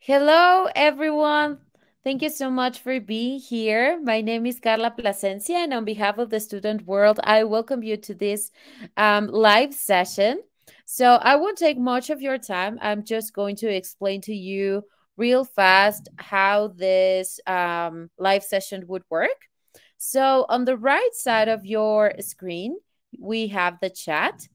Hello, everyone. Thank you so much for being here. My name is Carla Plasencia, and on behalf of the student world, I welcome you to this live session. So, I won't take much of your time. I'm just going to explain to you real fast how this live session would work. So, on the right side of your screen, we have the chat.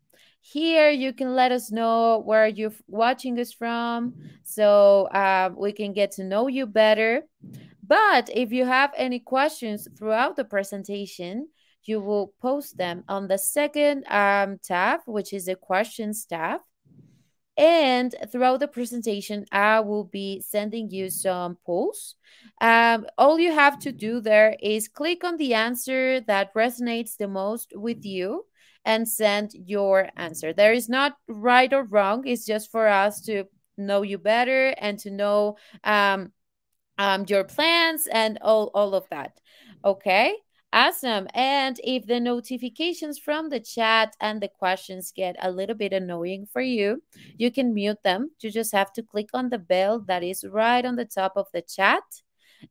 Here, you can let us know where you're watching us from so we can get to know you better. But if you have any questions throughout the presentation, you will post them on the second tab, which is the questions tab. And throughout the presentation, I will be sending you some polls. All you have to do there is click on the answer that resonates the most with you and send your answer. There is not right or wrong, it's just for us to know you better and to know your plans and all of that. Okay. Awesome. And if the notifications from the chat and the questions get a little bit annoying for you, you can mute them. You just have to click on the bell that is right on the top of the chat,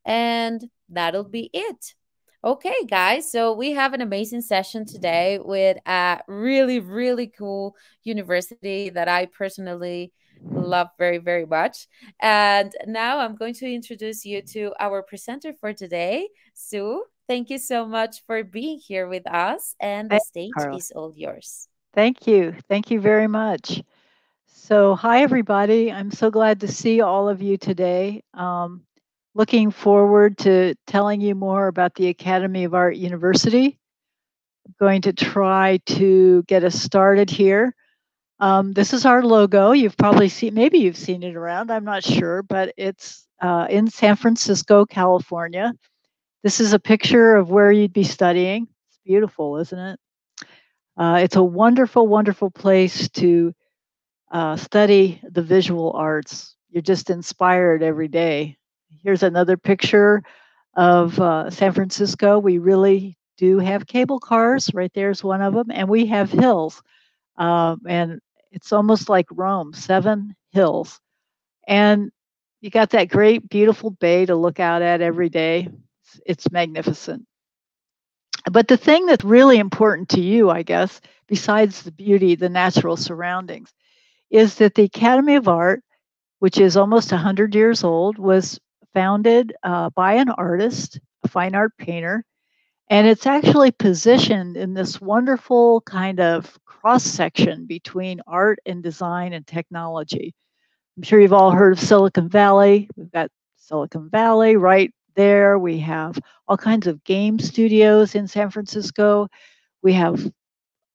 and that'll be it. Okay, guys, so we have an amazing session today with a really, really cool university that I personally love very, very much. And now I'm going to introduce you to our presenter for today, Sue. Thank you so much for being here with us, and the Thank you, stage Carla. is all yours. Thank you. Thank you very much. So, hi, everybody. I'm so glad to see all of you today. Looking forward to telling you more about the Academy of Art University. I'm going to try to get us started here. This is our logo. You've probably seen, maybe you've seen it around, I'm not sure, but it's in San Francisco, California. This is a picture of where you'd be studying. It's beautiful, isn't it? It's a wonderful, wonderful place to study the visual arts. You're just inspired every day. Here's another picture of San Francisco. We really do have cable cars. Right there's one of them. And we have hills. And it's almost like Rome, 7 hills. And you got that great, beautiful bay to look out at every day. It's magnificent. But the thing that's really important to you, I guess, besides the beauty, the natural surroundings, is that the Academy of Art, which is almost 100 years old, was founded by an artist, a fine art painter, and it's actually positioned in this wonderful kind of cross section between art and design and technology. I'm sure you've all heard of Silicon Valley. We've got Silicon Valley right there. We have all kinds of game studios in San Francisco. We have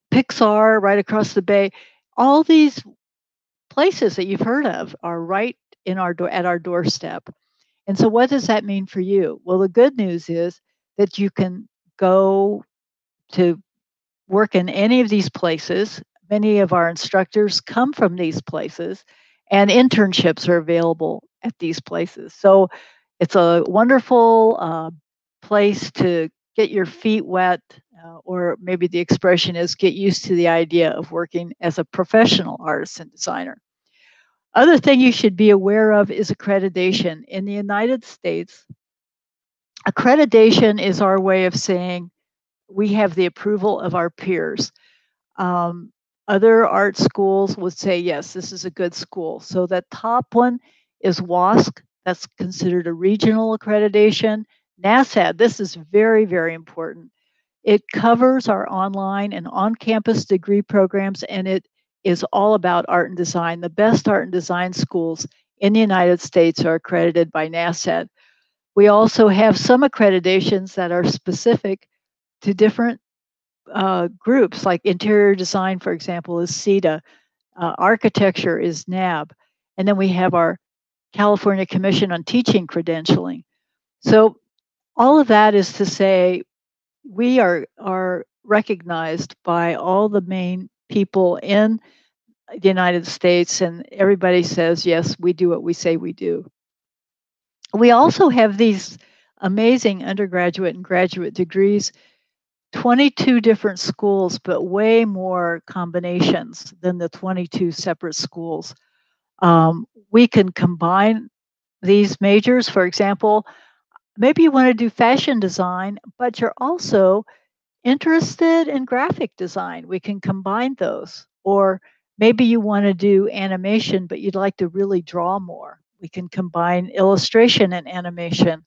Pixar right across the bay. All these places that you've heard of are right in our at our doorstep. And so what does that mean for you? Well, the good news is that you can go to work in any of these places. Many of our instructors come from these places, and internships are available at these places. So it's a wonderful place to get your feet wet, or maybe the expression is get used to the idea of working as a professional artist and designer. Other thing you should be aware of is accreditation. In the United States, accreditation is our way of saying we have the approval of our peers. Um, Other art schools would say, yes, this is a good school. So that top one is WASC. That's considered a regional accreditation. NASAD, this is very, very important. It covers our online and on-campus degree programs, and it is all about art and design. The best art and design schools in the United States are accredited by NASAD. We also have some accreditations that are specific to different groups, like interior design, for example, is CETA, architecture is NAB, and then we have our California Commission on Teaching Credentialing. So all of that is to say we are recognized by all the main people in the United States, and everybody says, yes, we do what we say we do. We also have these amazing undergraduate and graduate degrees, 22 different schools, but way more combinations than the 22 separate schools. We can combine These majors, for example, maybe you want to do fashion design, but you're also interested in graphic design. We can combine those. Or maybe you want to do animation, but you'd like to really draw more. We can combine illustration and animation.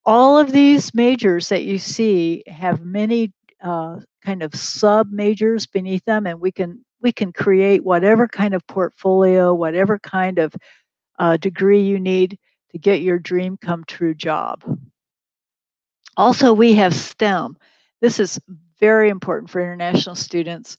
All of these majors that you see have many kind of sub majors beneath them, and we can create whatever kind of portfolio, whatever kind of degree you need to get your dream come true job. Also, we have STEM. This is very important for international students.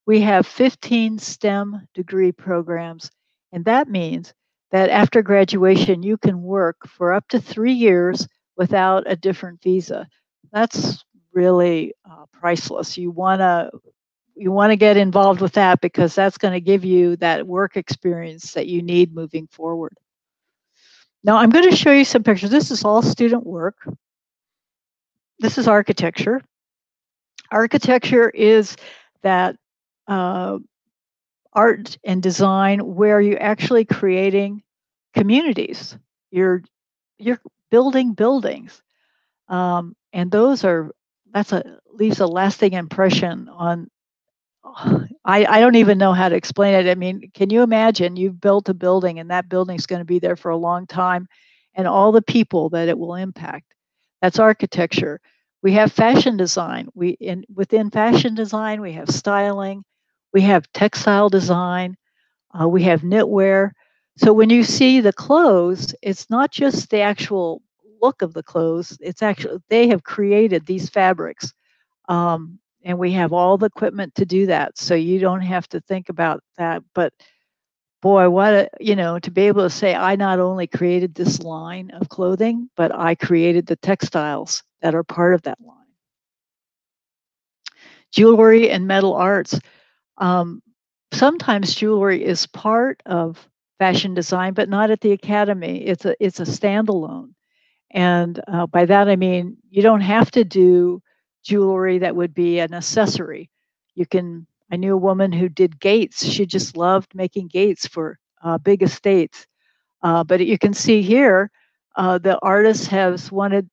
We have 15 STEM degree programs, and that means that after graduation, you can work for up to 3 years without a different visa. That's really priceless. You want to get involved with that because that's going to give you that work experience that you need moving forward. Now, I'm going to show you some pictures. This is all student work. This is architecture. Architecture is that uh, art and design where you're actually creating communities. You're building buildings, and that's a leaves a lasting impression on. I don't even know how to explain it. I mean, can you imagine you've built a building and that building's going to be there for a long time, and all the people that it will impact? That's architecture. We have fashion design. Within fashion design, we have styling, we have textile design, we have knitwear. So when you see the clothes, it's not just the actual look of the clothes. It's actually they have created these fabrics, and we have all the equipment to do that. So you don't have to think about that. But boy, to be able to say, I not only created this line of clothing, but I created the textiles that are part of that line. Jewelry and metal arts. Um, Sometimes jewelry is part of fashion design, but not at the academy. It's a standalone. And by that, I mean, you don't have to do jewelry that would be an accessory. I knew a woman who did gates. She just loved making gates for big estates. But you can see here, the artist has wanted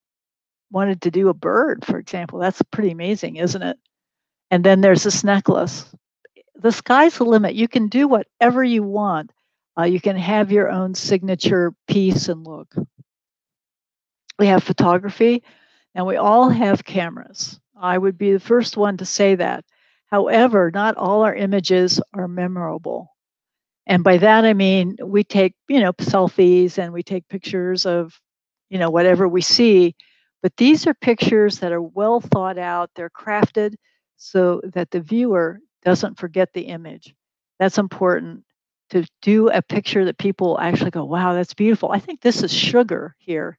to do a bird, for example. That's pretty amazing, isn't it? And then there's this necklace. The sky's the limit. You can do whatever you want. You can have your own signature piece and look. We have photography, and we all have cameras. I would be the first one to say that. However, not all our images are memorable. And by that, I mean, we take, selfies and we take pictures of, whatever we see. But these are pictures that are well thought out. They're crafted so that the viewer doesn't forget the image. That's important to do a picture that people actually go, wow, that's beautiful. I think this is sugar here.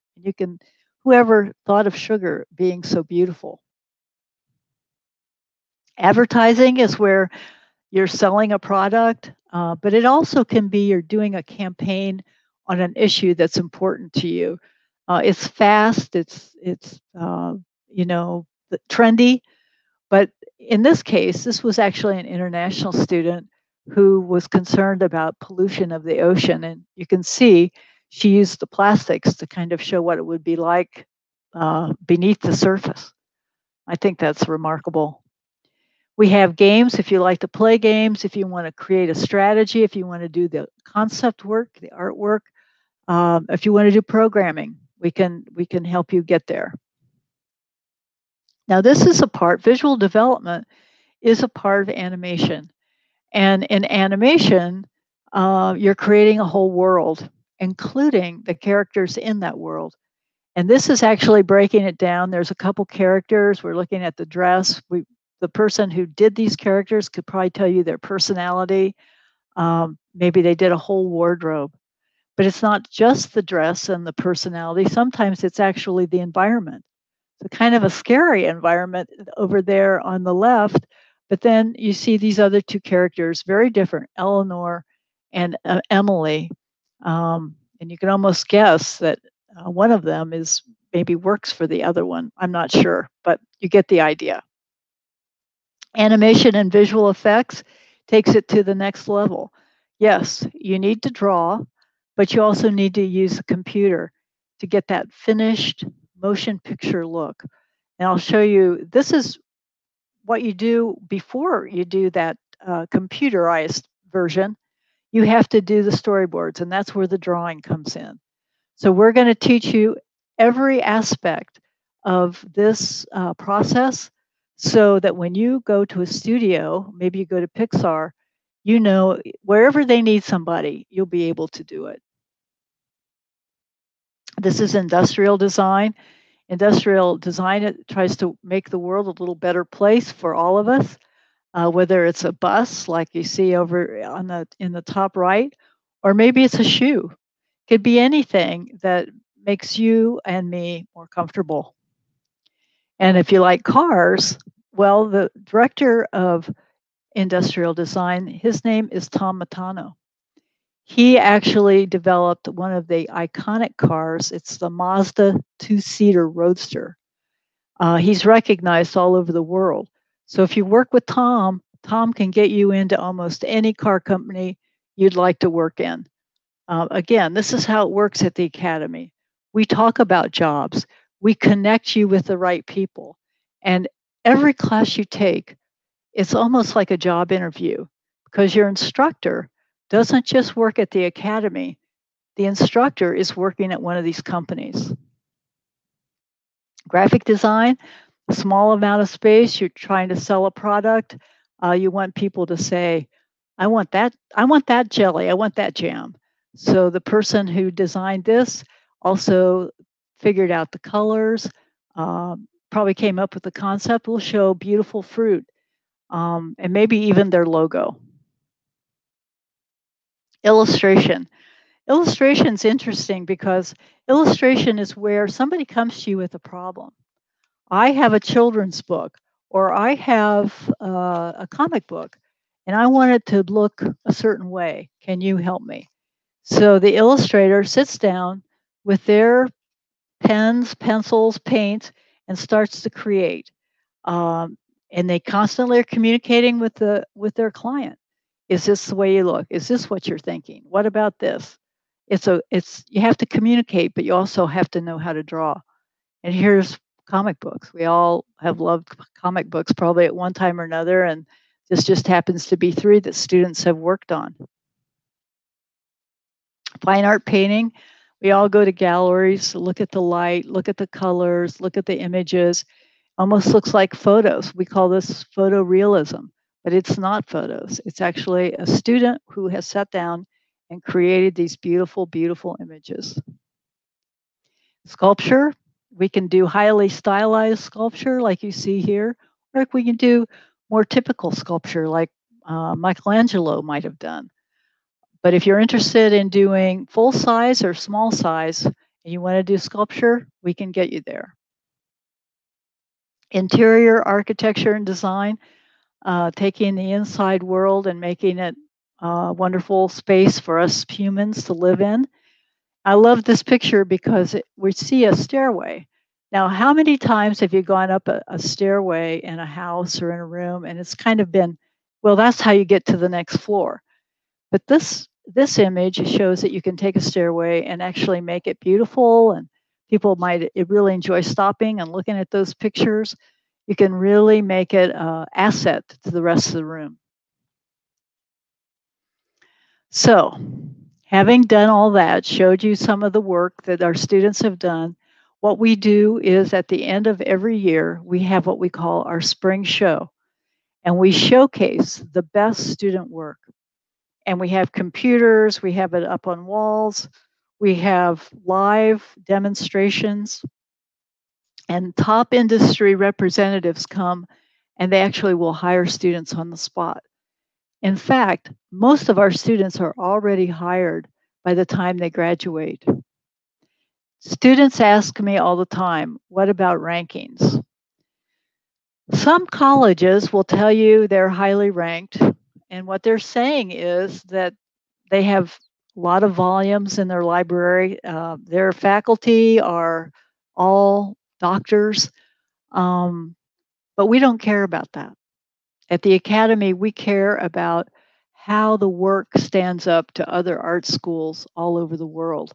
Whoever thought of sugar being so beautiful? Advertising is where you're selling a product, but it also can be you're doing a campaign on an issue that's important to you. It's fast, trendy, but in this case, this was actually an international student who was concerned about pollution of the ocean, and you can see she used the plastics to kind of show what it would be like beneath the surface. I think that's remarkable. We have games if you like to play games, if you want to create a strategy, if you want to do the concept work, the artwork, if you want to do programming, we can help you get there. Now, this is a part, visual development is a part of animation. And in animation, you're creating a whole world, including the characters in that world. And this is actually breaking it down. There's a couple characters. We're looking at the dress. The person who did these characters could probably tell you their personality. Maybe they did a whole wardrobe. But it's not just the dress and the personality. Sometimes it's actually the environment. It's kind of a scary environment over there on the left. But then you see these other two characters, very different, Eleanor and Emily. And you can almost guess that one of them is maybe works for the other one. I'm not sure, but you get the idea. Animation and visual effects takes it to the next level. Yes, you need to draw, but you also need to use a computer to get that finished motion picture look. And I'll show you, this is what you do before you do that computerized version. You have to do the storyboards, and that's where the drawing comes in. So we're going to teach you every aspect of this process so that when you go to a studio, maybe you go to Pixar, you know, wherever they need somebody, you'll be able to do it. This is industrial design. Industrial design, it tries to make the world a little better place for all of us, whether it's a bus like you see over on the in the top right, or maybe it's a shoe. Could be anything that makes you and me more comfortable. And if you like cars, well, the director of industrial design, his name is Tom Matano. He actually developed one of the iconic cars. It's the Mazda two-seater Roadster. He's recognized all over the world. So if you work with Tom, Tom can get you into almost any car company you'd like to work in. Again, this is how it works at the Academy. We talk about jobs, we connect you with the right people. And every class you take, it's almost like a job interview because your instructor doesn't just work at the Academy, the instructor is working at one of these companies. Graphic design, a small amount of space, you're trying to sell a product, you want people to say, I want that jelly, I want that jam. So the person who designed this also figured out the colors, probably came up with the concept, will show beautiful fruit, and maybe even their logo. Illustration. Illustration's interesting because illustration is where somebody comes to you with a problem. I have a children's book, or I have a comic book, and I want it to look a certain way. Can you help me? So the illustrator sits down with their pens, pencils, paint, and starts to create. Um, and they constantly are communicating with their client. Is this the way you look? Is this what you're thinking? What about this? It's you have to communicate, but you also have to know how to draw. And here's comic books. We all have loved comic books probably at one time or another, and this just happens to be three that students have worked on. Fine art painting, we all go to galleries, look at the light, look at the colors, look at the images. Almost looks like photos. We call this photorealism, but it's not photos. It's actually a student who has sat down and created these beautiful, beautiful images. Sculpture, we can do highly stylized sculpture like you see here, or we can do more typical sculpture like Michelangelo might have done. But if you're interested in doing full size or small size, and you want to do sculpture, we can get you there. Interior architecture and design, taking the inside world and making it a wonderful space for us humans to live in. I love this picture because we see a stairway. Now, how many times have you gone up a stairway in a house or in a room and it's kind of been, well, that's how you get to the next floor. But this image shows that you can take a stairway and actually make it beautiful, and people might really enjoy stopping and looking at those pictures. You can really make it an asset to the rest of the room. So, having done all that, showed you some of the work that our students have done, what we do is at the end of every year, we have what we call our spring show, and we showcase the best student work. And we have computers, we have it up on walls, we have live demonstrations, and top industry representatives come and they actually will hire students on the spot. In fact, most of our students are already hired by the time they graduate. Students ask me all the time, what about rankings? Some colleges will tell you they're highly ranked, and what they're saying is that they have a lot of volumes in their library. Their faculty are all doctors, but we don't care about that. At the Academy, we care about how the work stands up to other art schools all over the world.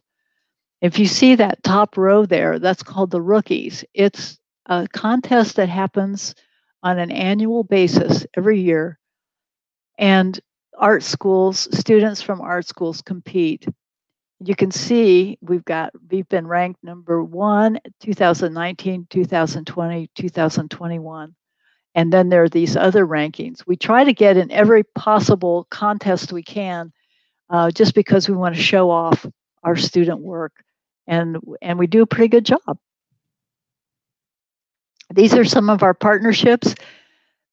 If you see that top row there, that's called the Rookies. It's a contest that happens on an annual basis every year, and students from art schools compete. You can see we've been ranked number 1, 2019, 2020, 2021. And then there are these other rankings. We try to get in every possible contest we can, just because we want to show off our student work, and we do a pretty good job. These are some of our partnerships.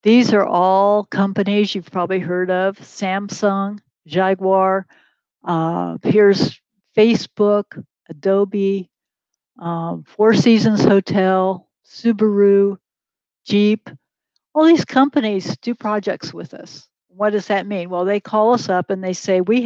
These are all companies you've probably heard of: Samsung, Jaguar. Here's Facebook, Adobe, Four Seasons Hotel, Subaru, Jeep. All these companies do projects with us. What does that mean? Well, they call us up and they say, we'd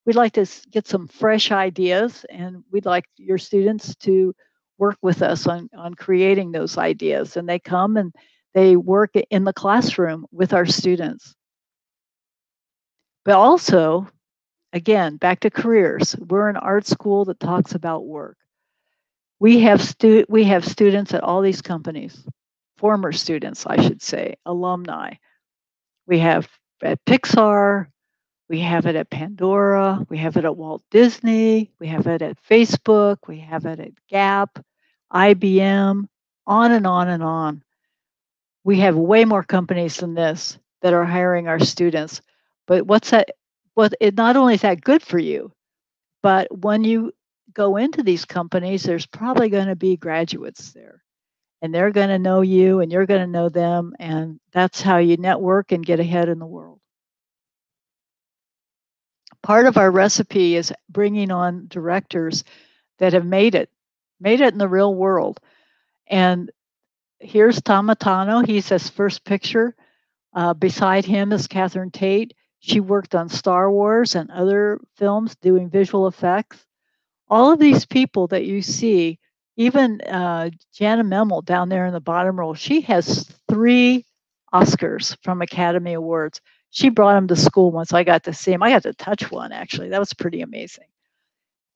like to get some fresh ideas, and we'd like your students to work with us on creating those ideas. And they come and they work in the classroom with our students. But also, again, back to careers. We're an art school that talks about work. We have students at all these companies, former students, I should say, alumni. We have at Pixar, we have it at Pandora, we have it at Walt Disney, we have it at Facebook, we have it at Gap, IBM, on and on and on. We have way more companies than this that are hiring our students. But not only is that good for you, but when you go into these companies, there's probably going to be graduates there, and they're going to know you and you're going to know them. And that's how you network and get ahead in the world. Part of our recipe is bringing on directors that have made it in the real world. And here's Tamatano. He's his first picture. Beside him is Catherine Tate. She worked on Star Wars and other films doing visual effects. All of these people that you see, even Jana Memel down there in the bottom row, she has 3 Oscars from Academy Awards. She brought them to school once. I got to see them. I got to touch one, actually. That was pretty amazing.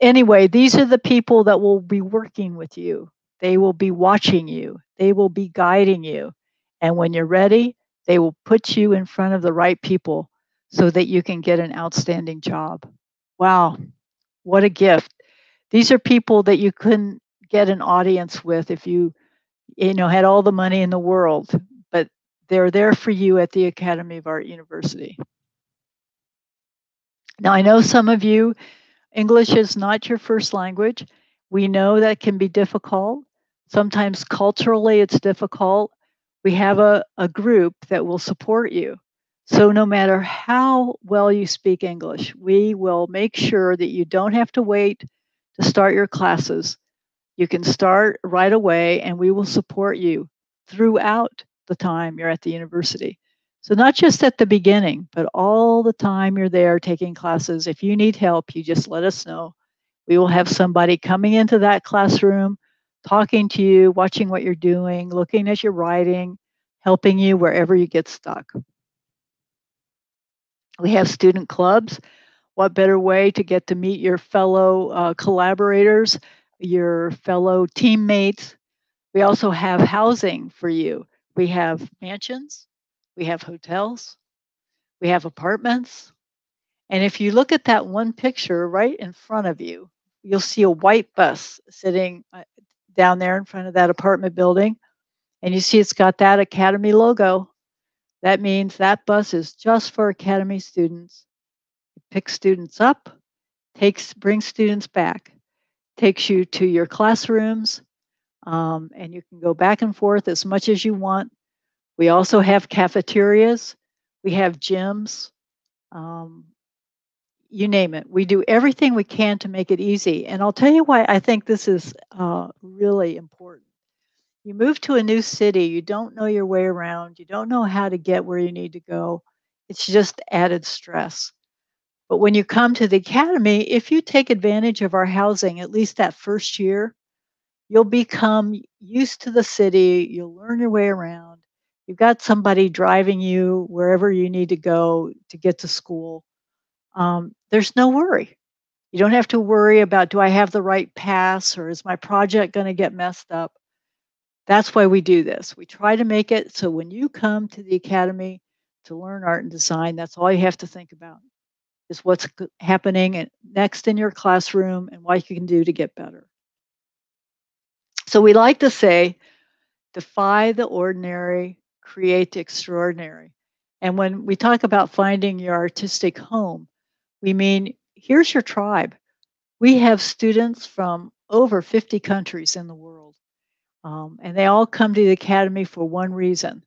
Anyway, these are the people that will be working with you. They will be watching you. They will be guiding you. And when you're ready, they will put you in front of the right people so that you can get an outstanding job. Wow, what a gift. These are people that you couldn't get an audience with if you had all the money in the world, but they're there for you at the Academy of Art University. Now, I know some of you, English is not your first language. We know that can be difficult. Sometimes culturally it's difficult. We have a group that will support you. So no matter how well you speak English, we will make sure that you don't have to wait to start your classes. You can start right away, and we will support you throughout the time you're at the university. So not just at the beginning, but all the time you're there taking classes. If you need help, you just let us know. We will have somebody coming into that classroom, talking to you, watching what you're doing, looking at your writing, helping you wherever you get stuck. We have student clubs. What better way to get to meet your fellow collaborators, your fellow teammates? We also have housing for you. We have mansions, we have hotels, we have apartments. And if you look at that one picture right in front of you, you'll see a white bus sitting down there in front of that apartment building. And you see it's got that Academy logo. That means that bus is just for Academy students. It picks students up, brings students back, takes you to your classrooms, and you can go back and forth as much as you want. We also have cafeterias. We have gyms. You name it. We do everything we can to make it easy. And I'll tell you why I think this is really important. You move to a new city, you don't know your way around, you don't know how to get where you need to go. It's just added stress. But when you come to the academy, if you take advantage of our housing, at least that first year, you'll become used to the city, you'll learn your way around, You've got somebody driving you wherever you need to go to get to school. There's no worry. You don't have to worry about, do I have the right pass, or is my project going to get messed up? That's why we do this. We try to make it so when you come to the academy to learn art and design, that's all you have to think about is what's happening next in your classroom and what you can do to get better. So we like to say, defy the ordinary, create the extraordinary. And when we talk about finding your artistic home, we mean here's your tribe. We have students from over 50 countries in the world, and they all come to the academy for one reason.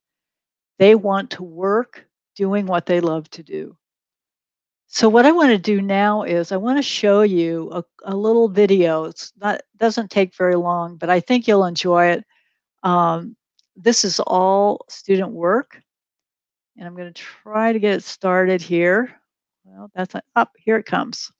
They want to work doing what they love to do. So what I want to do now is I want to show you a little video. It's not doesn't take very long, but I think you'll enjoy it. Um, this is all student work, and I'm going to try to get it started here. Well, that's up. Here it comes.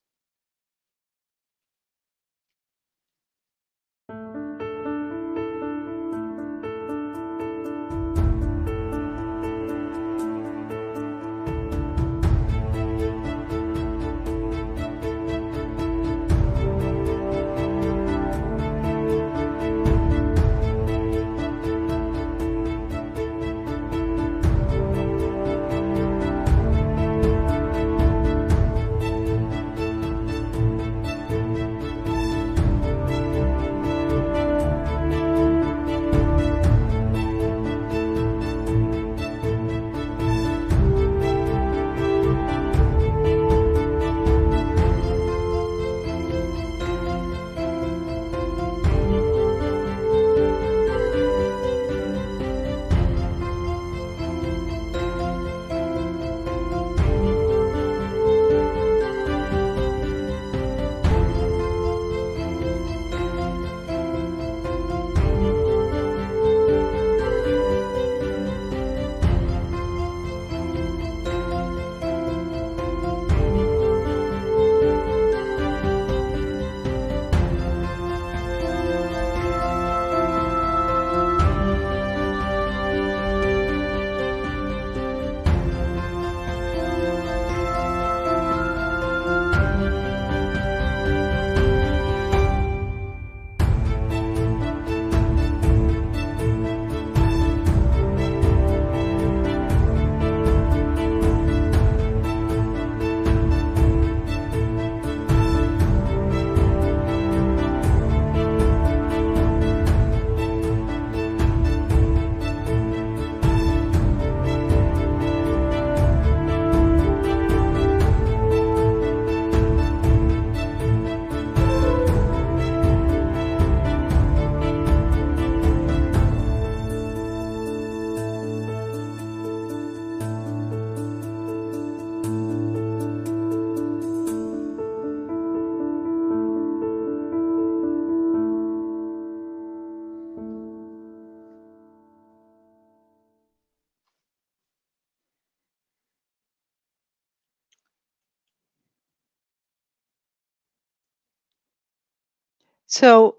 So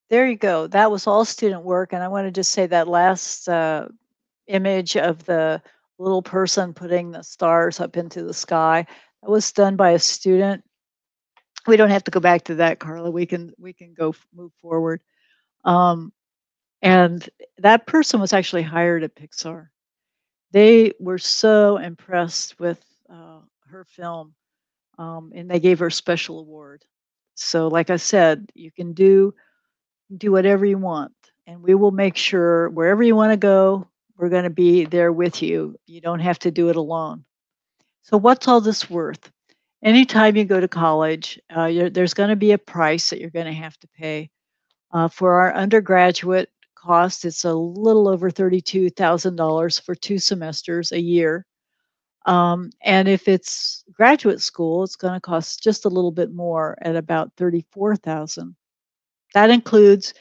there you go. That was all student work. And I want to just say that last image of the little person putting the stars up into the sky, that was done by a student. We don't have to go back to that, Carla. We can go move forward. Um, and that person was actually hired at Pixar. They were so impressed with her film, and they gave her a special award. So, like I said, you can do whatever you want, and we will make sure wherever you want to go, we're going to be there with you. You don't have to do it alone. So, what's all this worth? Anytime you go to college, there's going to be a price that you're going to have to pay. For our undergraduate cost, it's a little over $32,000 for 2 semesters a year. And if it's graduate school, it's going to cost just a little bit more at about 34,000. That includes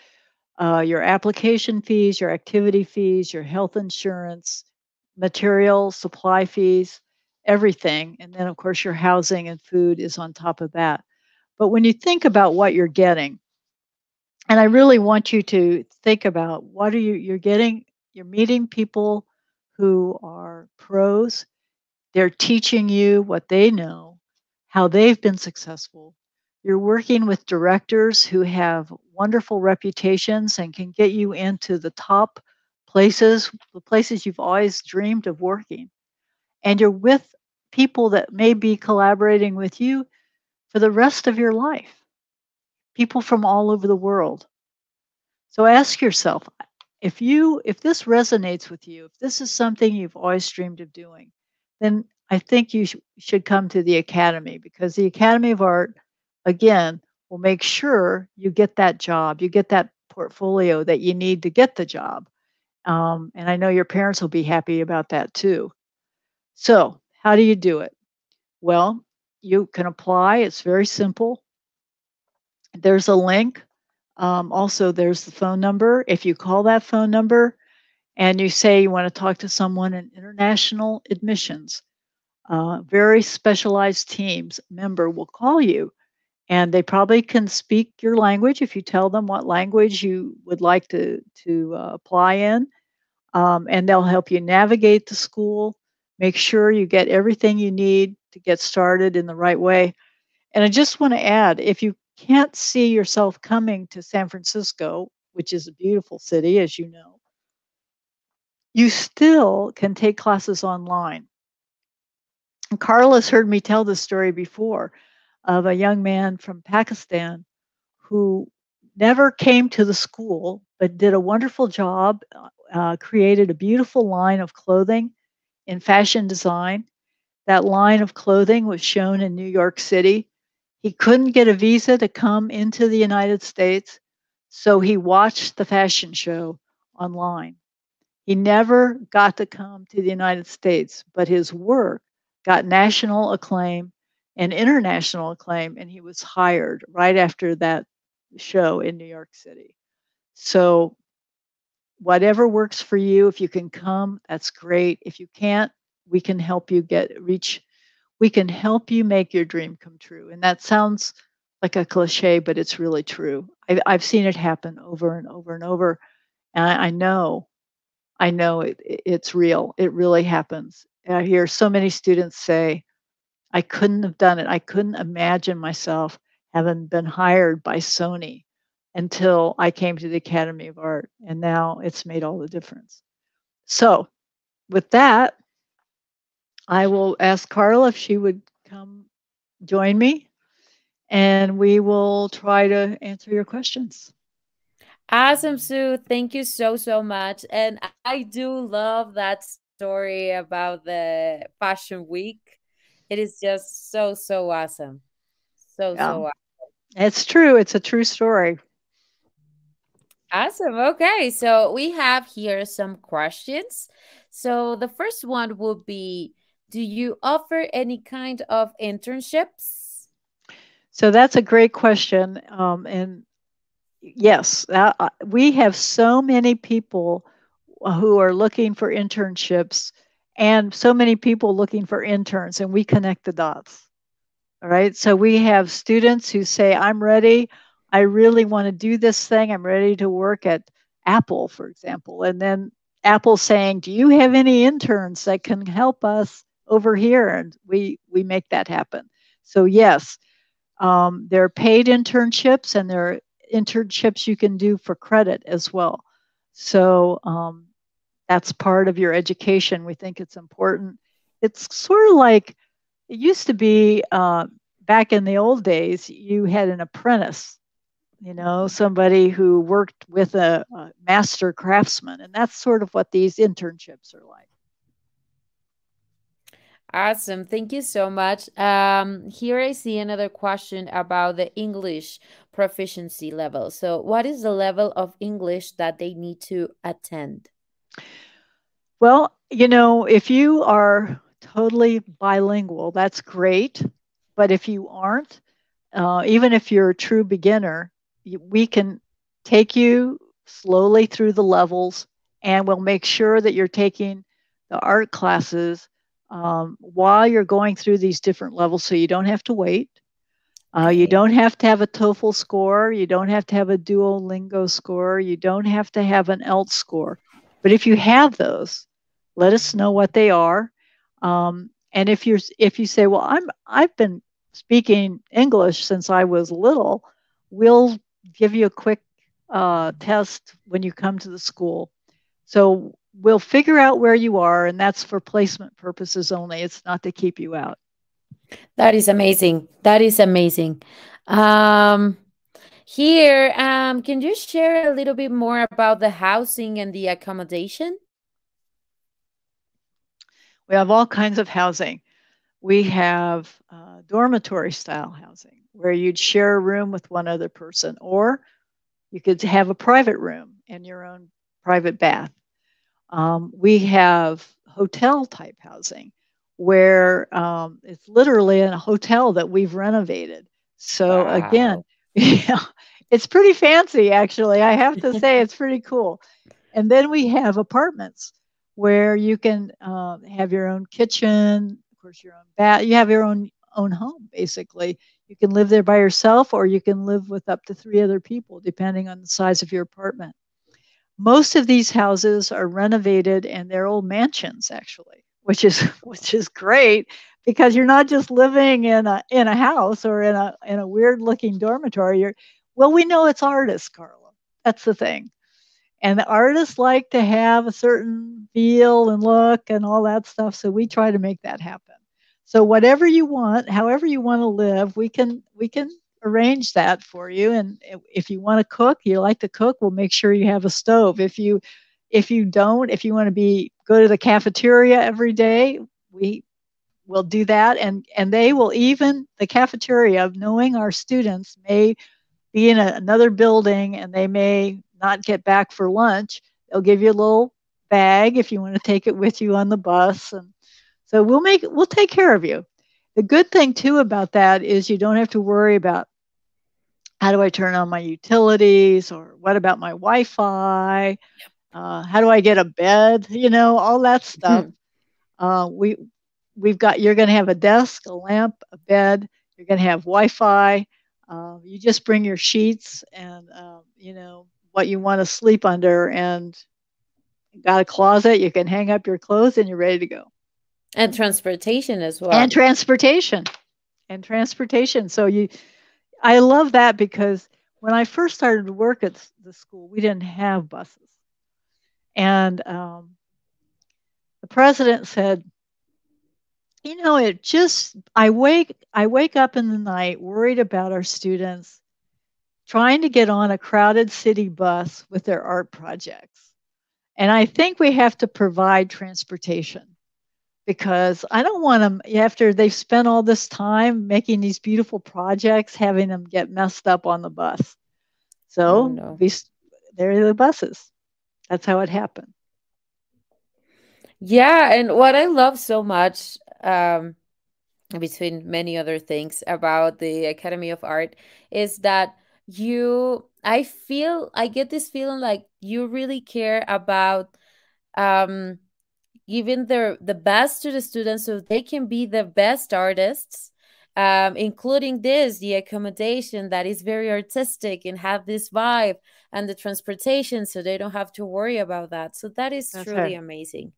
your application fees, your activity fees, your health insurance, material, supply fees, everything. And then, of course, your housing and food is on top of that. But when you think about what you're getting, and I really want you to think about what you're getting You're meeting people who are pros. They're teaching you what they know, how they've been successful. You're working with directors who have wonderful reputations and can get you into the top places, the places you've always dreamed of working. And you're with people that may be collaborating with you for the rest of your life, people from all over the world. So ask yourself, if this resonates with you, if this is something you've always dreamed of doing, then I think you should come to the academy, because the Academy of Art, again, will make sure you get that job, you get that portfolio that you need to get the job. And I know your parents will be happy about that too. So, how do you do it? Well, you can apply. It's very simple. There's a link. Also, there's the phone number. If you call that phone number and you say you want to talk to someone in international admissions, very specialized teams member will call you, and they probably can speak your language if you tell them what language you would like to apply in, and they'll help you navigate the school, make sure you get everything you need to get started in the right way. And I just want to add, if you can't see yourself coming to San Francisco, which is a beautiful city, as you know, you still can take classes online. And Carla's heard me tell this story before of a young man from Pakistan who never came to the school but did a wonderful job, created a beautiful line of clothing in fashion design. That line of clothing was shown in New York City. He couldn't get a visa to come into the United States, so he watched the fashion show online. He never got to come to the United States, but his work got national acclaim and international acclaim, and he was hired right after that show in New York City. So, whatever works for you, if you can come, that's great. If you can't, we can help you we can help you make your dream come true. And that sounds like a cliche, but it's really true. I've seen it happen over and over and over. And I know it's real. It really happens. And I hear so many students say, I couldn't have done it. I couldn't imagine myself having been hired by Sony until I came to the Academy of Art. And now it's made all the difference. So, with that, I will ask Carla if she would come join me, and we will try to answer your questions. Awesome, Sue. Thank you so, so much. And I do love that story about the Fashion Week. It is just so, so awesome. So, Yeah, so it's true. It's a true story. awesome. Okay, so we have here some questions. So the first one would be, do you offer any kind of internships? So that's a great question. And yes, we have so many people who are looking for internships and so many people looking for interns, and we connect the dots. All right. So we have students who say, I'm ready. I really want to do this thing. I'm ready to work at Apple, for example. And then Apple saying, do you have any interns that can help us over here? And we make that happen. So yes, there are paid internships, and there are internships you can do for credit as well. So that's part of your education. We think it's important. It's sort of like it used to be back in the old days, you had an apprentice, somebody who worked with a master craftsman. And that's sort of what these internships are like. Awesome. Thank you so much. Here I see another question about the English proficiency level. So, what is the level of English that they need to attend? Well, if you are totally bilingual, that's great. But if you aren't, even if you're a true beginner, we can take you slowly through the levels, and we'll make sure that you're taking the art classes while you're going through these different levels, so you don't have to wait. You Okay. don't have to have a TOEFL score. You don't have to have a Duolingo score. You don't have to have an ELT score. But if you have those, let us know what they are. And if you say, well, I've been speaking English since I was little, we'll give you a quick test when you come to the school. So we'll figure out where you are, and that's for placement purposes only. It's not to keep you out. That is amazing. That is amazing. Um, Here, can you share a little bit more about the housing and the accommodation? We have all kinds of housing. We have dormitory style housing where you'd share a room with one other person, or you could have a private room and your own private bath. We have hotel type housing where it's literally a hotel that we've renovated. So again, Wow. yeah, it's pretty fancy, actually. I have to say, it's pretty cool. And then we have apartments where you can have your own kitchen, of course, your own bath. You have your own home, basically. You can live there by yourself, or you can live with up to 3 other people, depending on the size of your apartment. Most of these houses are renovated and they're old mansions, actually, which is great because you're not just living in a house or in a weird looking dormitory. Well, we know it's artists, Carla. That's the thing. And the artists like to have a certain feel and look and all that stuff. So we try to make that happen. So whatever you want, however you want to live, we can arrange that for you. And if you want to cook, you like to cook, we'll make sure you have a stove. If you don't, if you want to go to the cafeteria every day, we will do that. And they will, even the cafeteria, knowing our students may be in another building and they may not get back for lunch, they'll give you a little bag if you want to take it with you on the bus. And so we'll take care of you. The good thing too about that is you don't have to worry about how do I turn on my utilities, or what about my Wi-Fi? How do I get a bed? All that stuff. We we've got You're going to have a desk, a lamp, a bed. You're going to have Wi-Fi. You just bring your sheets and what you want to sleep under, and got a closet. You can hang up your clothes, and you're ready to go. And transportation as And well. transportation, So I love that because when I first started to work at the school, we didn't have buses, and the president said, it just I wake up in the night worried about our students trying to get on a crowded city bus with their art projects. And I think we have to provide transportation because I don't want them, after they've spent all this time making these beautiful projects, having them get messed up on the bus. Oh So no. there are the buses. That's how it happened. Yeah, and what I love so much, between many other things about the Academy of Art, is that I get this feeling like you really care about um giving the best to the students so they can be the best artists, including the accommodation that is very artistic and have this vibe, and the transportation so they don't have to worry about that. So that is That's truly right. amazing.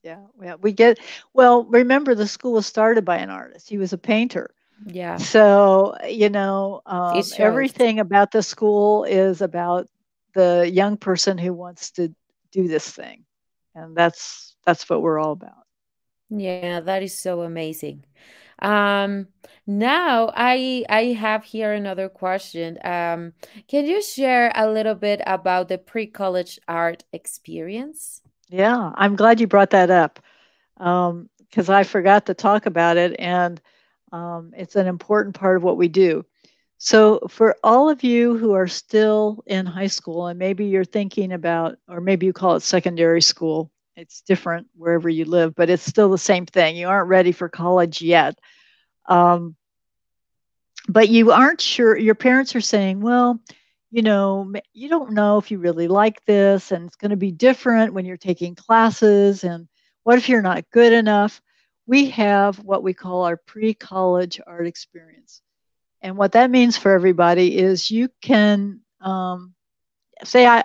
Yeah. Yeah. Well, remember the school was started by an artist. He was a painter. Yeah, So, it shows. everything about the school is about the young person who wants to do this thing. And that's what we're all about. Yeah, that is so amazing. Um, Now I have here another question. Can you share a little bit about the pre-college art experience? Yeah, I'm glad you brought that up because I forgot to talk about it, and it's an important part of what we do. So, for all of you who are still in high school, and maybe you're thinking about, or maybe you call it secondary school, it's different wherever you live, but it's still the same thing. You aren't ready for college yet. Um, but you aren't sure. Your parents are saying, well, you don't know if you really like this, and it's going to be different when you're taking classes. And what if you're not good enough? We have what we call our pre college art experience. And what that means for everybody is you can say,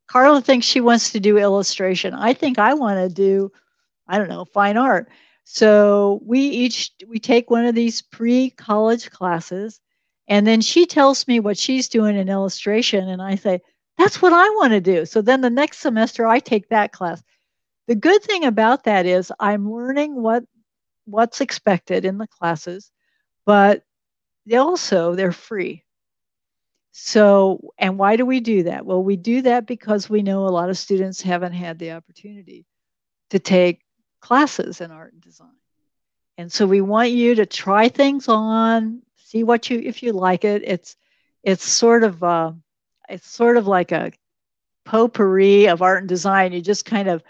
Carla thinks she wants to do illustration. I think I want to do, I don't know, fine art. So we take one of these pre-college classes, and then she tells me what she's doing in illustration, and I say, that's what I want to do. So then the next semester I take that class. The good thing about that is I'm learning what's expected in the classes, but they're free. So, and why do we do that? Well, we do that because we know a lot of students haven't had the opportunity to take classes in art and design. And so we want you to try things on, see what you if you like it. It's sort of it's sort of like a potpourri of art and design. You just kind of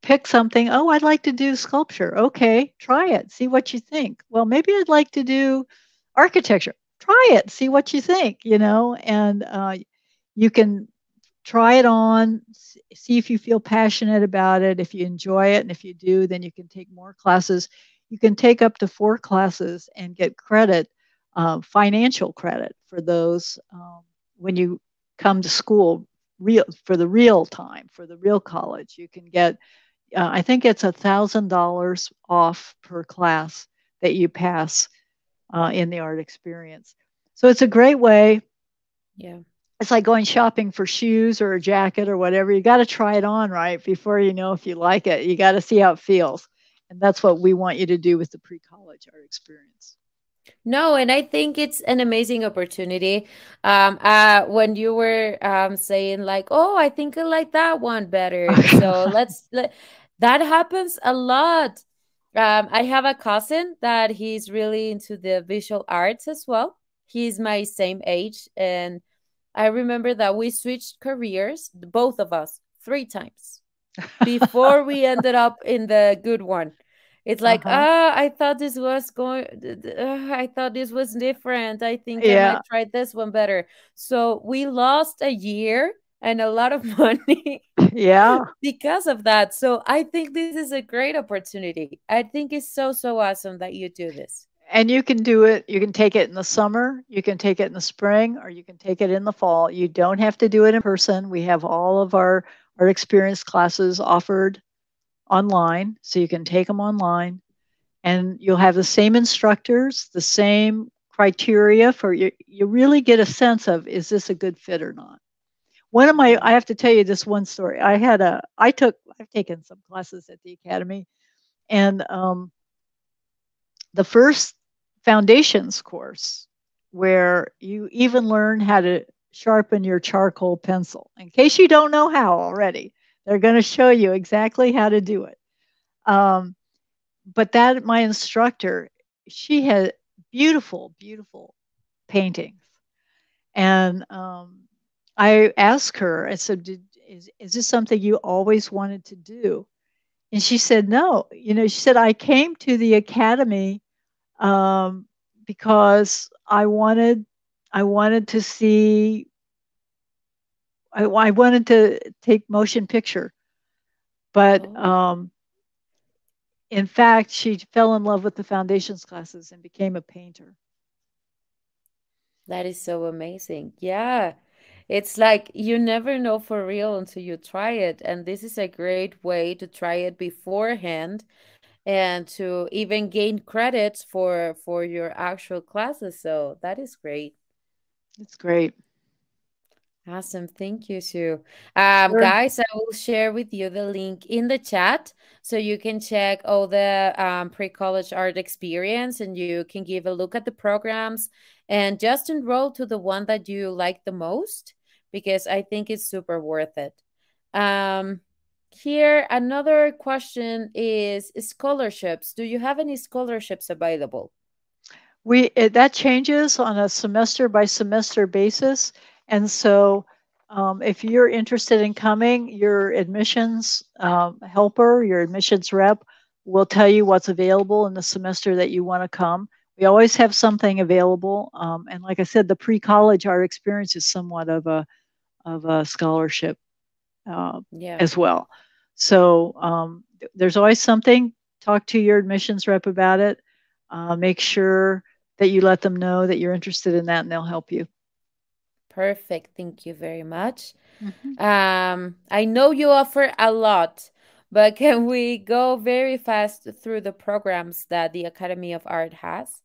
pick something. Oh, I'd like to do sculpture. Okay, try it. See what you think. Well, maybe I'd like to do architecture. Try it. See what you think. And you can try it on, see if you feel passionate about it, if you enjoy it, and if you do, then you can take more classes. You can take up to 4 classes and get credit, financial credit for those when you come to school real for the real time for the real college. You can get I think it's $1,000 off per class that you pass in the art experience. So it's a great way. Yeah. It's like going shopping for shoes or a jacket or whatever. You got to try it on, right, before you know if you like it. You got to see how it feels. And that's what we want you to do with the pre-college art experience. No, and I think it's an amazing opportunity. When you were saying like, "Oh, I think I like that one better," so that happens a lot. I have a cousin that he's really into the visual arts as well. He's my same age, and I remember that we switched careers, both of us, 3 times before we ended up in the good one. It's like, Uh-huh. I thought this was I thought this was different. I think I Yeah. might try this one better. So we lost a year and a lot of money Yeah. because of that. So I think this is a great opportunity. I think it's so, so awesome that you do this. And you can do it. You can take it in the summer, you can take it in the spring, or you can take it in the fall. You don't have to do it in person. We have all of our experience classes offered online, so you can take them online, and you'll have the same instructors, the same criteria for you. You really get a sense of, is this a good fit or not? Yeah. I have to tell you this one story. I've taken some classes at the academy, and the first foundations course where you even learn how to sharpen your charcoal pencil. In case you don't know how already, they're going to show you exactly how to do it. Um, but that my instructor, she had beautiful, beautiful paintings, and I asked her. I said, "Is this something you always wanted to do?" And she said, "No." She said, "I came to the academy um, because I wanted to see I wanted to take motion picture, but Oh, in fact, she fell in love with the foundations classes and became a painter. that is so amazing. Yeah. It's like you never know for real until you try it. And this is a great way to try it beforehand and to even gain credits for your actual classes. So that is great. It's great. Awesome. Thank you, Sue. Sure. Guys, I will share with you the link in the chat so you can check all the pre-college art experience and you can give a look at the programs and just enroll to the one that you like the most because I think it's super worth it. Um, Here, another question is scholarships. Do you have any scholarships available? That changes on a semester by semester basis, and so if you're interested in coming, your admissions helper, your admissions rep, will tell you what's available in the semester that you want to come. We always have something available, and like I said, the pre-college art experience is somewhat of a scholarship uh, Yeah. as well. So there's always something. Talk to your admissions rep about it. Make sure that you let them know that you're interested in that, and they'll help you. Perfect. Thank you very much. Mhm. I know you offer a lot, but can we go very fast through the programs that the Academy of Art has?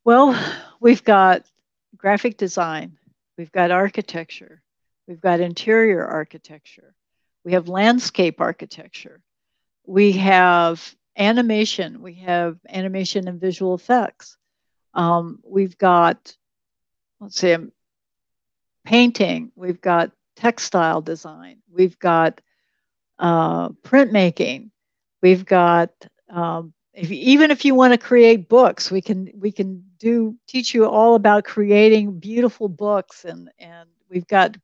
Well, we've got graphic design, we've got architecture, we've got interior architecture, we have landscape architecture, we have animation and visual effects. We've got, let's see, painting, we've got textile design, we've got printmaking, we've got even if you want to create books, we can do teach you all about creating beautiful books, and we've got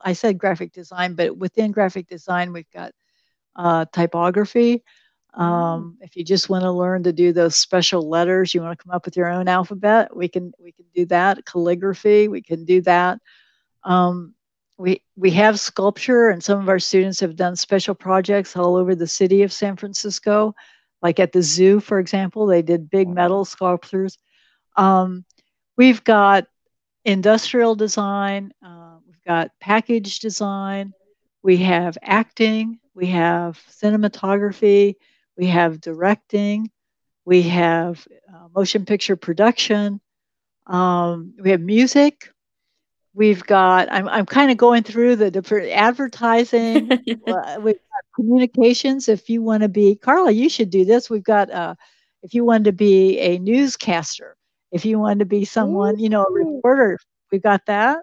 I said graphic design, but within graphic design we've got typography. Mm. If you just want to learn to do those special letters, you want to come up with your own alphabet, we can do that. Calligraphy, we can do that. Um, we have sculpture, and some of our students have done special projects all over the city of San Francisco, like at the zoo, for example. They did big Wow. metal sculptures. Um, we've got industrial design. We've got package design. We have acting. We have cinematography. We have directing. We have motion picture production. We have music. We've got, I'm kind of going through the different advertising. We've got communications. If you want to be, Carla, you should do this. We've got, if you wanted to be a newscaster, if you wanted to be someone, a Ooh, reporter, we've got that.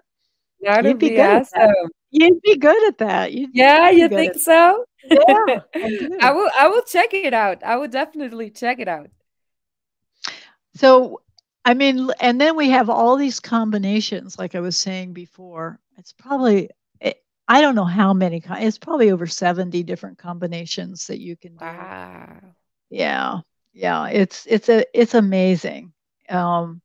that You'd would be be good at that. awesome. You'd be good at that. Yeah, You'd be you good think at so? that. Yeah, I do. I will check it out. I will definitely check it out. So, I mean, and then we have all these combinations, like I was saying before. It's probably, I don't know how many, it's probably over 70 different combinations that you can do. Wow. Yeah. Yeah. It's amazing. Um,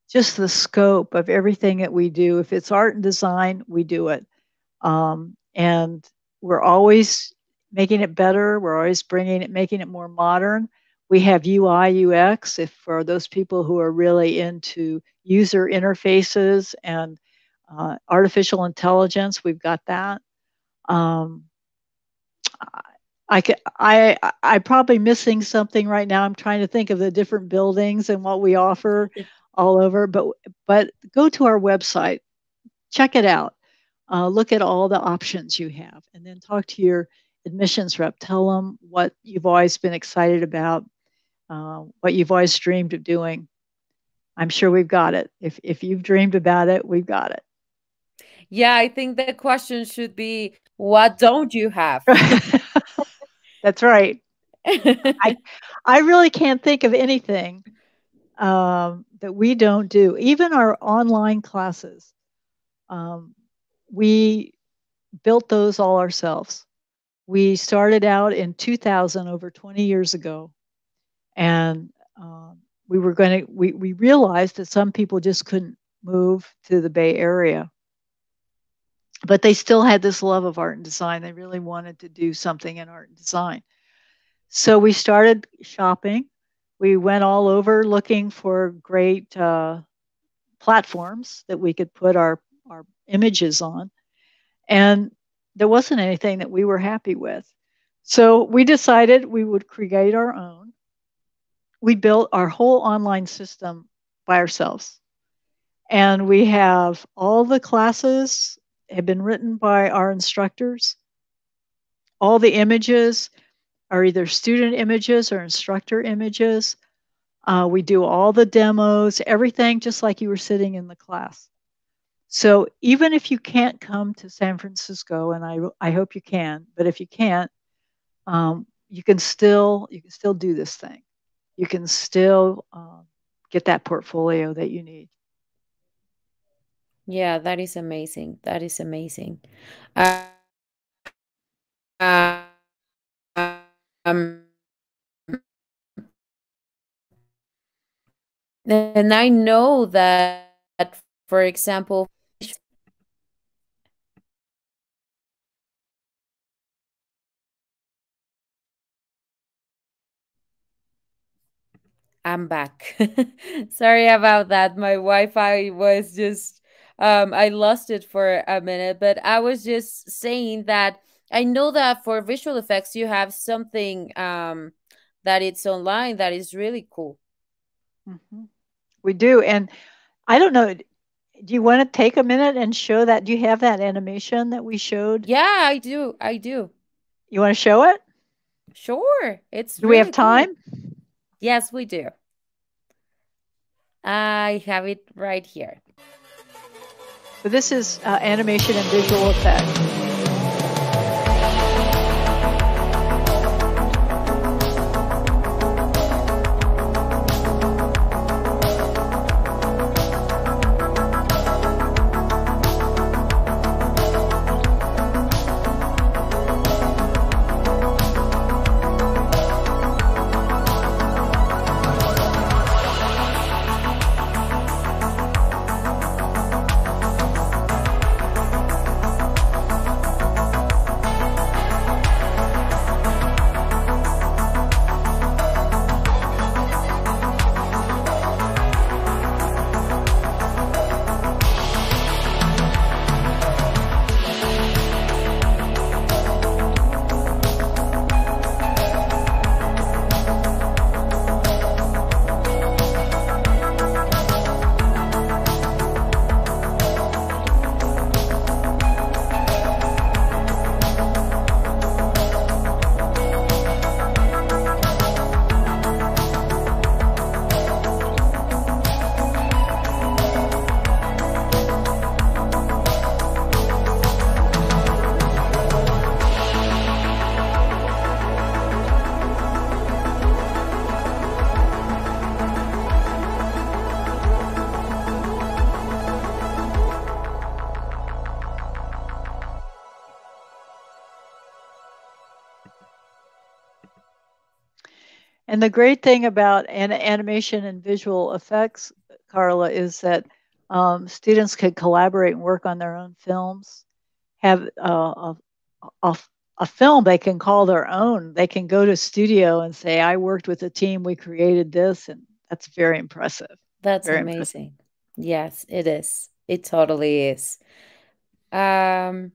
just the scope of everything that we do. If it's art and design, we do it. And we're always making it better. We're always making it more modern. We have UI, UX, if for those people who are really into user interfaces and artificial intelligence, we've got that. Um, I probably missing something right now. I'm trying to think of the different buildings and what we offer all over, but go to our website, check it out. Look at all the options you have, and then talk to your admissions rep. Tell them what you've always been excited about, what you've always dreamed of doing. I'm sure we've got it. If you've dreamed about it, we've got Yeah, I think the question should be, what don't you have? it. That's right. I I really can't think of anything that we don't do. Even our online classes, um, we built those all ourselves. We started out in 2000, over 20 years ago, and we realized that some people just couldn't move to the Bay Area, but they still had this love of art and design. They really wanted to do something in art and design. So we started shopping. We went all over looking for great platforms that we could put our images on. And there wasn't anything that we were happy with. So we decided we would create our own. We built our whole online system by ourselves. And we have all the classes have been written by our instructors. All the images are either student images or instructor images. We do all the demos, everything just like you were sitting in the class. So even if you can't come to San Francisco, and I hope you can, but if you can't, you can still do this thing. You can still get that portfolio that you need. Yeah, that is amazing. That is amazing. Um, and I know that, for example, I'm back. Sorry about that. My Wi-Fi was just I lost it for a minute, but I was just saying that I know that for visual effects, you have something that it's online that is really cool. Hmm. We do. And I don't know, do you want to take a minute and show that? Do you have that animation that we showed? Yeah, I do. I do. You want to show it? Sure. It's Do we have really cool. time? Yes, we do. I have it right here. So this is animation and visual effects. And the great thing about animation and visual effects, Carla, is that students can collaborate and work on their own films, have a, a film they can call their own. They can go to a studio and say, I worked with a team, we created this. And that's very impressive. That's Very impressive. amazing. Yes, it is. It totally is. Um,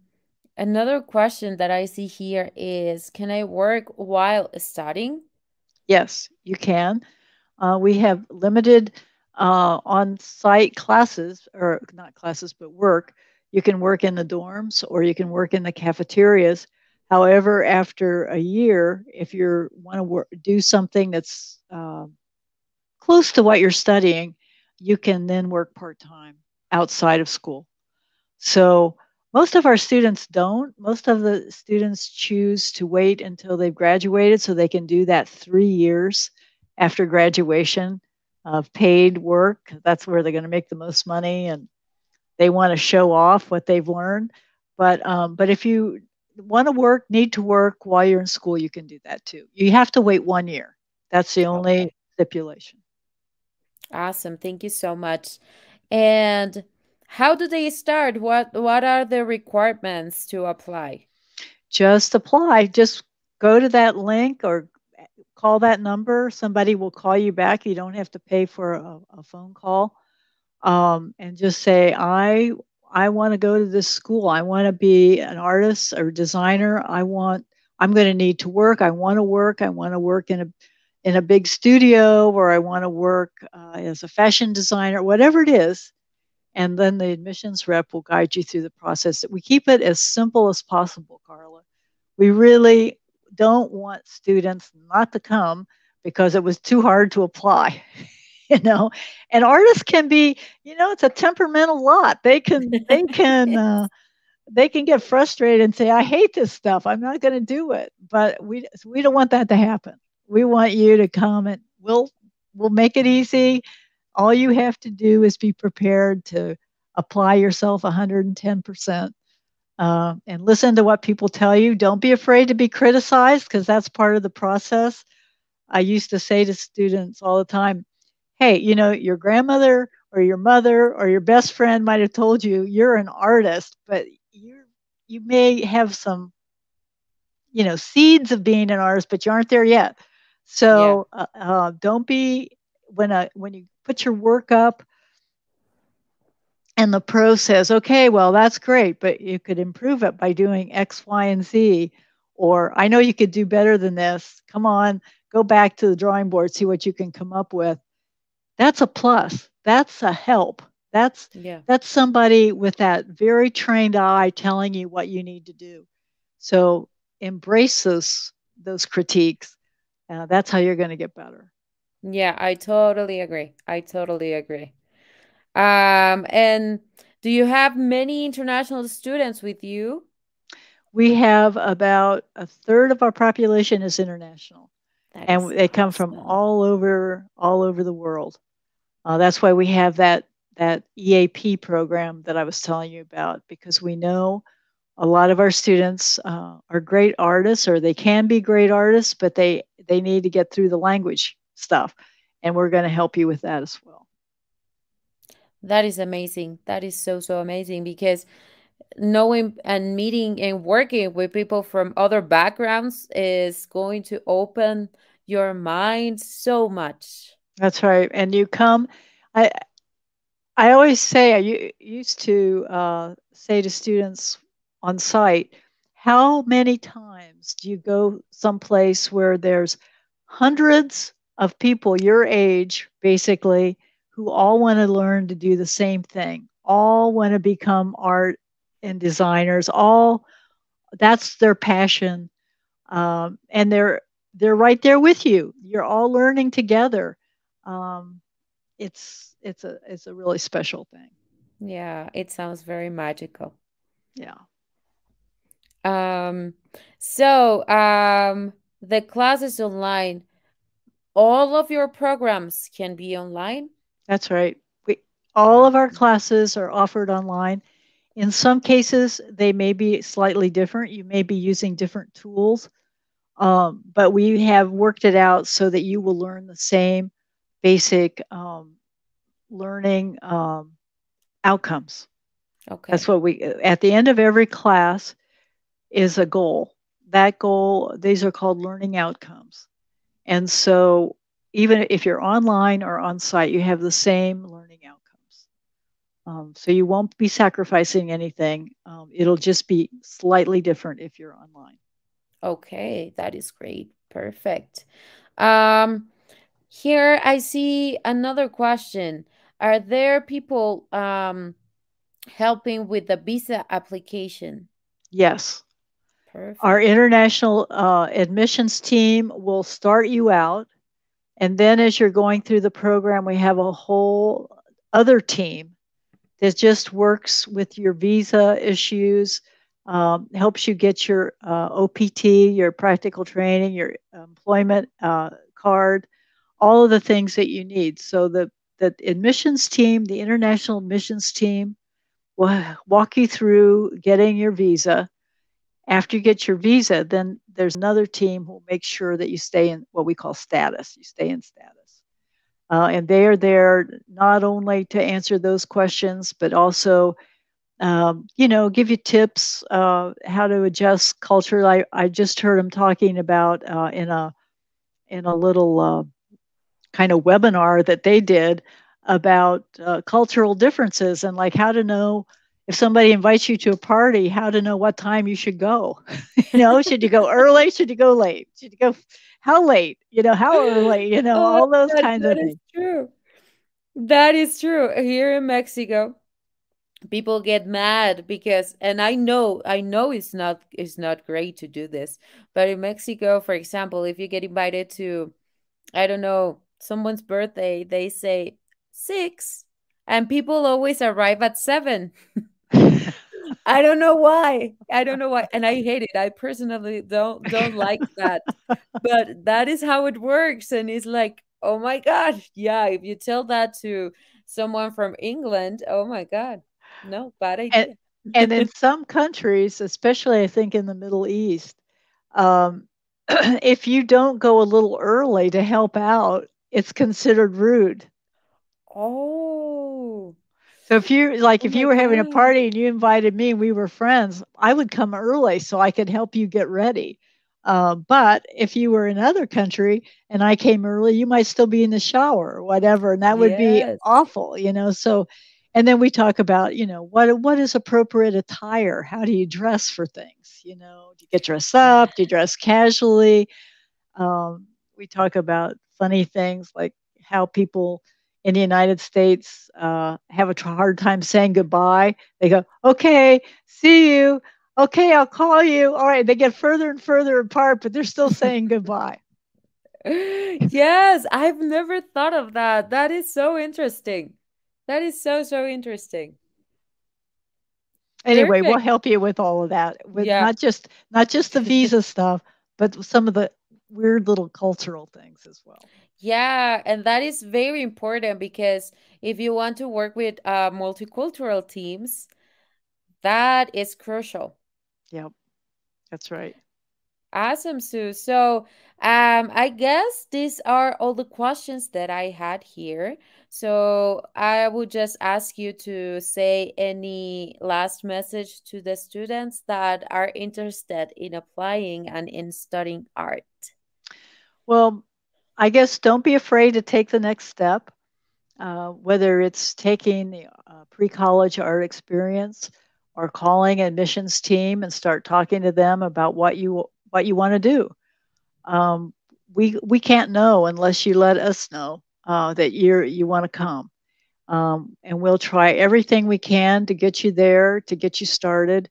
Another question that I see here is, can I work while studying? Yes, you can. We have limited on site classes, or not classes, but work. You can work in the dorms or you can work in the cafeterias. However, after a year, if you want to do something that's close to what you're studying, you can then work part time outside of school. So most of our students don't. Most of the students choose to wait until they've graduated so they can do that 3 years after graduation of paid work. That's where they're going to make the most money, and they want to show off what they've learned. But if you want to work, need to work while you're in school, you can do that too. You have to wait 1 year. That's the only Okay. stipulation. Awesome. Thank you so much. And how do they start? What are the requirements to apply? Just apply. Just go to that link or call that number. Somebody will call you back. You don't have to pay for a phone call. And just say, I want to go to this school. I want to be an artist or designer. I'm going to need to work. I want to work. I want to work in a big studio, or I want to work as a fashion designer, whatever it is. And then the admissions rep will guide you through the process. We keep it as simple as possible, Carla. We really don't want students not to come because it was too hard to apply. you know and artists can be, it's a temperamental lot. They can get frustrated and say, I hate this stuff, I'm not going to do it. But we don't want that to happen. We want you to come, and we'll make it easy. All you have to do is be prepared to apply yourself 110%, and listen to what people tell you. Don't be afraid to be criticized, because that's part of the process. I used to say to students all the time, hey, your grandmother or your mother or your best friend might have told you you're an artist, but you may have some, seeds of being an artist, but you aren't there yet. Yeah. So don't be when you put your work up. And the pro says, okay, well, that's great, but you could improve it by doing X, Y, and Z. Or I know you could do better than this. Come on, go back to the drawing board, see what you can come up with. That's a plus. That's a help. That's Yeah. that's somebody with that very trained eye telling you what you need to do. So embrace those critiques. That's how you're going to get better. Yeah, I totally agree. I totally agree. And do you have many international students with you? We have about a third of our population is international, That and is they come from awesome. all over the world. That's why we have that EAP program that I was telling you about, because we know a lot of our students are great artists, or they can be great artists, but they need to get through the language stuff, and we're going to help you with that as well. That is amazing. That is so, so amazing because knowing and meeting and working with people from other backgrounds is going to open your mind so much. That's right. And you come. I always say, used to say to students on site, how many times do you go someplace where there's hundreds of people your age, basically, who all want to learn to do the same thing, all want to become art and designers, all that's their passion, and they're right there with you. You're all learning together. Um, it's a really special thing. Yeah, it sounds very magical. Yeah, Um, so the class is online. All of your programs can be online. that's right. We all of our Awesome. classes are offered online. In some cases, they may be slightly different. You may be using different tools, but we have worked it out so that you will learn the same basic learning outcomes. That's Okay. what we, at the end of every class, is a goal. That goal, these are called learning outcomes. And so, even if you're online or on site, you have the same learning outcomes. So, you won't be sacrificing anything. It'll just be slightly different if you're online. Okay, that is great. Perfect. Um, Here I see another question. Are there people helping with the visa application? Yes. Our Perfect. international admissions team will start you out. And then, as you're going through the program, we have a whole other team that just works with your visa issues, helps you get your OPT, your practical training, your employment card, all of the things that you need. So the admissions team, the international admissions team, will walk you through getting your visa. After you get your visa, then there's another team who will make sure that you stay in what we call status. You stay in status. And they are there not only to answer those questions, but also give you tips how to adjust culture. I just heard him talking about in a little kind of webinar that they did about cultural differences, and like how to know if somebody invites you to a party, how to know what time you should go. Should you go early? Should you go late? Should you go how late? How early? Oh my All those God, kinds that of is things. true. That is true. Here in Mexico, people get mad because, and I know it's not great to do this, but in Mexico, for example, if you get invited to, I don't know, someone's birthday, they say 6, and people always arrive at 7. I don't know why. I don't know why, and I hate it. I personally don't like that. But that is how it works, and it's like, "Oh my God." Yeah, if you tell that to someone from England, oh my God. No, bad and idea. and in some countries, especially I think in the Middle East, um, if you don't go a little early to help out, it's considered rude. Oh. So Oh if my you were having a God. party and you invited me and we were friends, I would come early so I could help you get ready. But if you were in another country and I came early, you might still be in the shower or whatever, and that would be Yes. awful. So And then we talk about, what is appropriate attire? How do you dress for things? Do you get dressed Yeah. up? Do you dress casually? We talk about funny things like how people in the United States have a hard time saying goodbye. They go, okay, see you. Okay, I'll call you. All right, they get further and further apart, but they're still saying goodbye. Yes, I've never thought of that. That is so interesting. That is so, so interesting. Anyway, we'll Perfect. help you with all of that, with Yeah. not just the visa stuff, but some of the weird little cultural things as well. Yeah, and that is very important because if you want to work with multicultural teams, that is crucial. Yep, that's right. Awesome, Sue. So, I guess these are all the questions that I had here. So, I would just ask you to say any last message to the students that are interested in applying and in studying art. Well, I guess don't be afraid to take the next step, whether it's taking the pre-college art experience or calling an admissions team and start talking to them about what you want to do. Um, we can't know unless you let us know that you want to come, and we'll try everything we can to get you there, to get you started.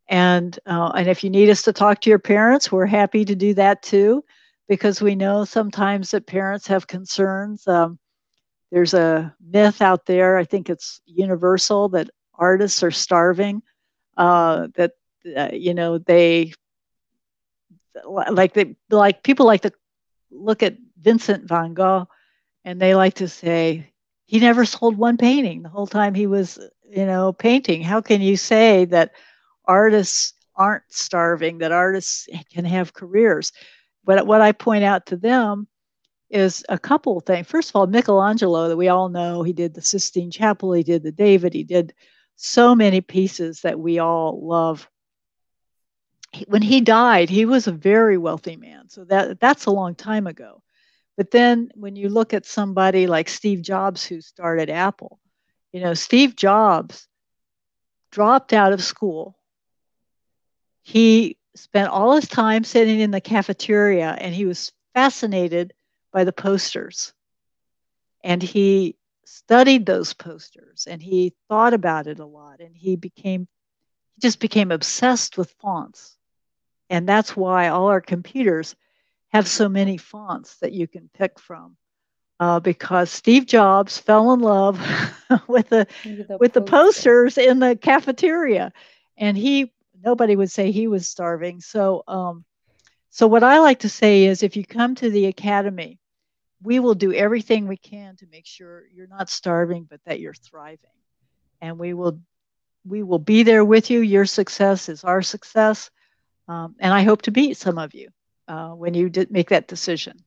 And if you need us to talk to your parents, we're happy to do that too, because we know sometimes that parents have concerns. There's a myth out there, I think it's universal, that artists are starving. That they like people like to look at Vincent van Gogh, and they like to say he never sold one painting the whole time he was painting. How can you say that artists aren't starving, that artists can have careers? But what I point out to them is a couple of things. First of all, Michelangelo, that we all know, he did the Sistine Chapel, he did the David, he did so many pieces that we all love. When he died, he was a very wealthy man, so that's a long time ago. But then when you look at somebody like Steve Jobs, who started Apple, Steve Jobs dropped out of school. He spent all his time sitting in the cafeteria, and he was fascinated by the posters. And he studied those posters, and he thought about it a lot, and he just became obsessed with fonts. And that's why all our computers have so many fonts that you can pick from, because Steve Jobs fell in love with the With a with the poster. posters in the cafeteria, and he nobody would say he was starving. So what I like to say is, if you come to the academy, we will do everything we can to make sure you're not starving, but that you're thriving, and we will be there with you. Your success is our success, and I hope to meet some of you when you make that decision.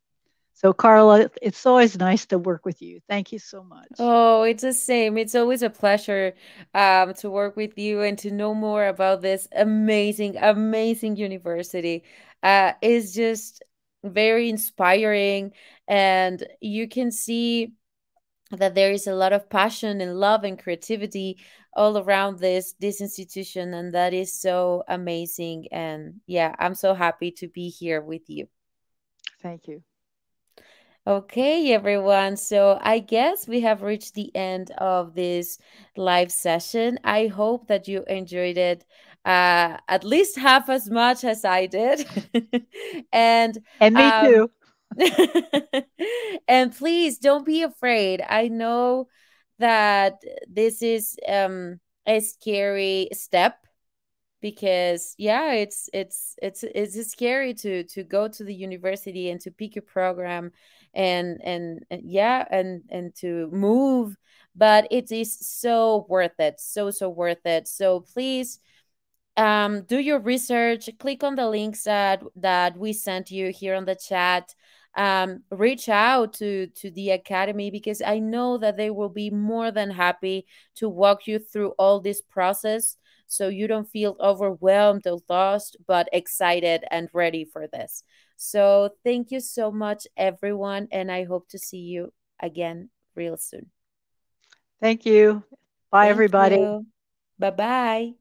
So, Carla, it's always nice to work with you. Thank you so much. Oh, it's the same. It's always a pleasure to work with you and to know more about this amazing, amazing university. It's just very inspiring, and you can see that there is a lot of passion and love and creativity all around this institution, and that is so amazing. And yeah, I'm so happy to be here with you. Thank you. Okay, everyone. So I guess we have reached the end of this live session. I hope that you enjoyed it at least half as much as I did. and And me um too. and please don't be afraid. I know that this is a scary step because yeah, it's scary to go to the university and to pick a program and yeah, and to move, but it is so worth it, so so worth it. So please do your research, click on the links that we sent you here on the chat. Reach out to the academy because I know that they will be more than happy to walk you through all this process so you don't feel overwhelmed or lost, but excited and ready for this. So thank you so much, everyone, and I hope to see you again real soon. Thank you. Bye, Thank everybody. you. Bye bye.